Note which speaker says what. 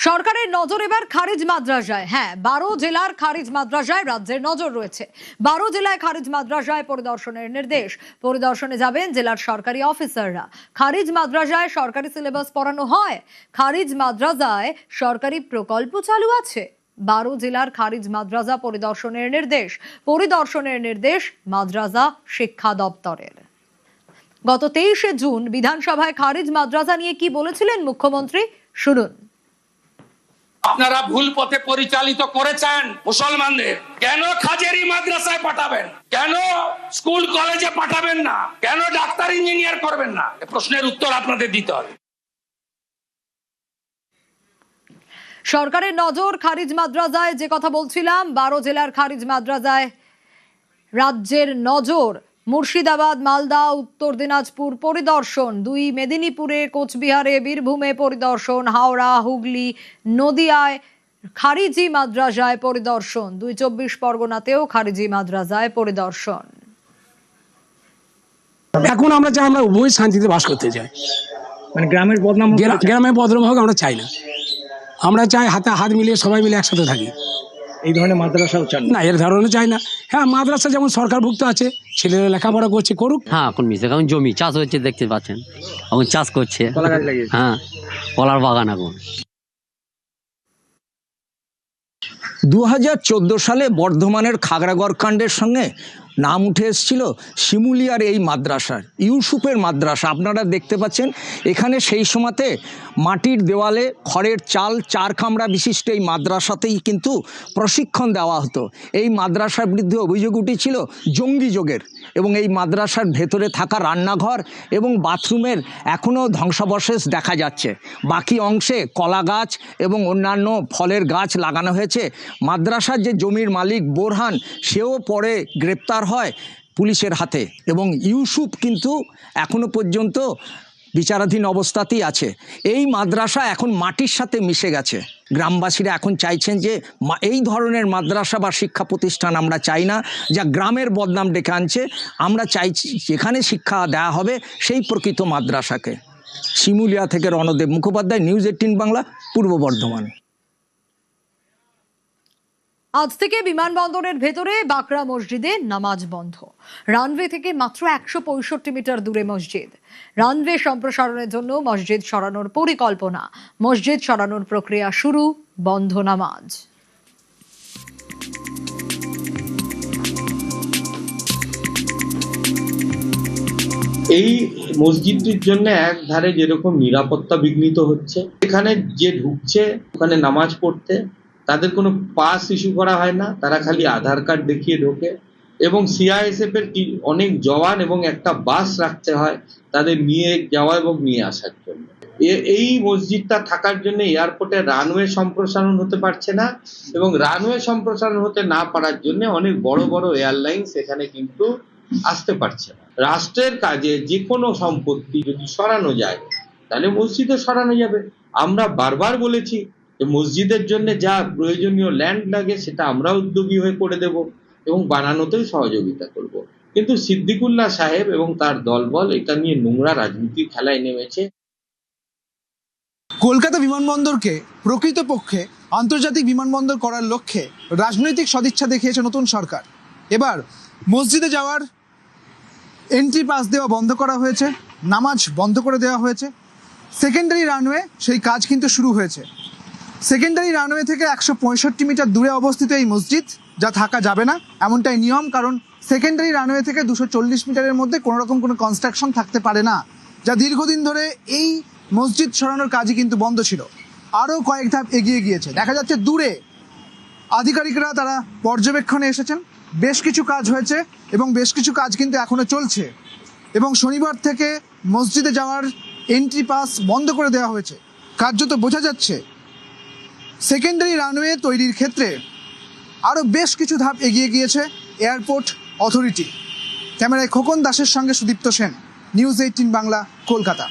Speaker 1: সরকারের নজর এবার খারিজ মাদ্রাসায়। হ্যাঁ, 12 জেলার খারিজ মাদ্রাসায় রাজ্যের নজর রয়েছে। 12 জেলায় খারিজ মাদ্রাসায় পরিদর্শনের নির্দেশ। পরিদর্শনে যাবেন জেলার সরকারি অফিসাররা। খারিজ মাদ্রাসায় সরকারি সিলেবাস পড়ানো হয়। খারিজ মাদ্রাসায় সরকারি প্রকল্প চালু আছে। 12 জেলার খারিজ মাদ্রাসা পরিদর্শনের নির্দেশ। পরিদর্শনের নির্দেশ মাদ্রাসা শিক্ষা দপ্তরের। গত 23শে জুন বিধানসভায় খারিজ মাদ্রাসা নিয়ে কি বলেছিলেন মুখ্যমন্ত্রী, শুনুন।
Speaker 2: আপনারা ভুল পথে পরিচালিত করেছেন মুসলমানদের। কেন খাজেরি মাদ্রাসায় পাঠাবেন, কেন স্কুল কলেজে পাঠাবেন না, কেন ডাক্তার ইঞ্জিনিয়ার করবেন না, এই প্রশ্নের উত্তর আপনাদের দিতে হবে।
Speaker 1: সরকারের নজর খারিজ মাদ্রাসায়, যে কথা বলছিলাম, 12 জেলার খারিজ মাদ্রাসায় রাজ্যের নজর। মুর্শিদাবাদ, মালদা, উত্তর দিনাজপুর পরিদর্শন, 2 মেদিনীপুরে, কোচবিহারে, বীরভূমে পরিদর্শন, হাওড়া, হুগলি, নদিয়ায় খারিজি মাদ্রাসায় পরিদর্শন, 2 24 পরগনাতেও খারিজি মাদ্রাসায় পরিদর্শন।
Speaker 3: এখন আমরা চাই, আমরা উভয় শান্তিতে বাস করতে চাই।
Speaker 4: মানে গ্রামের
Speaker 3: বদনাম হোক আমরা চাই না। আমরা চাই হাতে হাত মিলিয়ে সবাই মিলে একসাথে থাকি।
Speaker 4: এই ধরনের মাদ্রাসাও চান
Speaker 3: না, এর ধরনের চাই না। হ্যাঁ, মাদ্রাসা যেমন সরকারভুক্ত আছে, ছেলেরা লেখাপড়া করছে, করুক।
Speaker 5: হ্যাঁ, এখন মিশে এখন জমি চাষ হচ্ছে, দেখতে পাচ্ছেন এখন চাষ করছে।
Speaker 4: কলা গাছ লাগিয়েছে।
Speaker 5: হ্যাঁ, কলার বাগান। এখন
Speaker 6: 2014 সালে বর্ধমানের খাগড়াগড় কাণ্ডের সঙ্গে নাম উঠে এসেছিল শিমুলিয়ার এই মাদ্রাসার, ইউসুফের মাদ্রাসা। আপনারা দেখতে পাচ্ছেন এখানে সেই সময়তে মাটির দেওয়ালে খড়ের চাল 4 কামরা বিশিষ্ট এই মাদ্রাসাতেই কিন্তু প্রশিক্ষণ দেওয়া হতো। এই মাদ্রাসার বিরুদ্ধে অভিযোগ উঠেছিল জঙ্গি যোগের, এবং এই মাদ্রাসার ভেতরে থাকা রান্নাঘর এবং বাথরুমের এখনও ধ্বংসাবশেষ দেখা যাচ্ছে। বাকি অংশে কলা গাছ এবং অন্যান্য ফলের গাছ লাগানো হয়েছে। মাদ্রাসার যে জমির মালিক বোরহান, সেও পরে গ্রেপ্তার হয় পুলিশের হাতে, এবং ইউসুফ কিন্তু এখনো পর্যন্ত বিচারাধীন অবস্থাতেই আছে। এই মাদ্রাসা এখন মাটির সাথে মিশে গেছে। গ্রামবাসীরা এখন চাইছেন যে এই ধরনের মাদ্রাসা বা শিক্ষা প্রতিষ্ঠান আমরা চাই না, যা গ্রামের বদনাম ডেকে আনছে। আমরা চাইছি যেখানে শিক্ষা দেওয়া হবে সেই প্রকৃত মাদ্রাসাকে। শিমুলিয়া থেকে রণদেব মুখোপাধ্যায়, নিউজ 18 বাংলা, পূর্ব বর্ধমান।
Speaker 1: আজ থেকে বিমানবন্দরের ভেতরে বাকরা মসজিদে নামাজ বন্ধ। রানওয়ে থেকে মাত্র 165 মিটার দূরে মসজিদ। রানওয়ে সম্প্রসারণের জন্য মসজিদ সরানোর পরিকল্পনা। মসজিদ সরানোর প্রক্রিয়া শুরু, বন্ধ নামাজ।
Speaker 7: এই মসজিদটির জন্য এক ধারে যেরকম নিরাপত্তা বিঘ্নিত হচ্ছে, এখানে যে ঢুকছে ওখানে নামাজ পড়তে, তাদের কোনো পাস ইস্যু করা হয় না, তারা খালি আধার কার্ড দেখিয়ে ঢোকে। এবং সিআইএসএফ এর অনেক জওয়ান এবং একটা বাস রাখতে হয় তাদের নিয়ে যাওয়া এবং নিয়ে আসার জন্য। এই মসজিদটা থাকার জন্য এয়ারপোর্টে রানওয়ে সম্প্রসারণ হতে পারছে না, এবং রানওয়ে সম্প্রসারণ হতে না পারার জন্য অনেক বড় বড় এয়ারলাইন্স এখানে কিন্তু আসতে পারছে না। রাষ্ট্রের কাজে যে কোনো সম্পত্তি যদি সরানো যায় তাহলে মসজিদও সরানো যাবে। আমরা বারবার বলেছি যে মসজিদের জন্য যা প্রয়োজনীয় ল্যান্ড লাগে সেটা আমরা উদ্যোগী হয়ে করে দেব এবং বানানোতেও সহযোগিতা করব। কিন্তু সিদ্দিকুল্লাহ সাহেব এবং তার দলবল এটা নিয়ে নোংরা রাজনীতির খেলায় নেমেছে।
Speaker 8: কলকাতা বিমানবন্দরকে প্রকৃতপক্ষে আন্তর্জাতিক বিমানবন্দর করার লক্ষ্যে রাজনৈতিক সদিচ্ছা দেখিয়েছে নতুন সরকার। এবার মসজিদে যাওয়ার এন্ট্রি পাস দেওয়া বন্ধ করা হয়েছে, নামাজ বন্ধ করে দেওয়া হয়েছে। সেকেন্ডারি রানওয়ে সেই কাজ কিন্তু শুরু হয়েছে। সেকেন্ডারি রানওয়ে থেকে 165 মিটার দূরে অবস্থিত এই মসজিদ, যা থাকা যাবে না এমনটাই নিয়ম, কারণ সেকেন্ডারি রানওয়ে থেকে 240 মিটারের মধ্যে কোনো রকম কোনো কনস্ট্রাকশন থাকতে পারে না, যা দীর্ঘদিন ধরে এই মসজিদ সরানোর কাজই কিন্তু বন্ধ ছিল। আরও কয়েক ধাপ এগিয়ে গিয়েছে, দেখা যাচ্ছে দূরে আধিকারিকরা তারা পর্যবেক্ষণে এসেছেন। বেশ কিছু কাজ হয়েছে এবং বেশ কিছু কাজ কিন্তু এখনও চলছে, এবং শনিবার থেকে মসজিদে যাওয়ার এন্ট্রি পাস বন্ধ করে দেওয়া হয়েছে। কার্যত বোঝা যাচ্ছে সেকেন্ডারি রানওয়ে তৈরির ক্ষেত্রে আরও বেশ কিছু ধাপ এগিয়ে গিয়েছে এয়ারপোর্ট অথরিটি। ক্যামেরায় খোকন দাসের সঙ্গে সুদীপ্ত সেন, নিউজ 18 বাংলা, কলকাতা।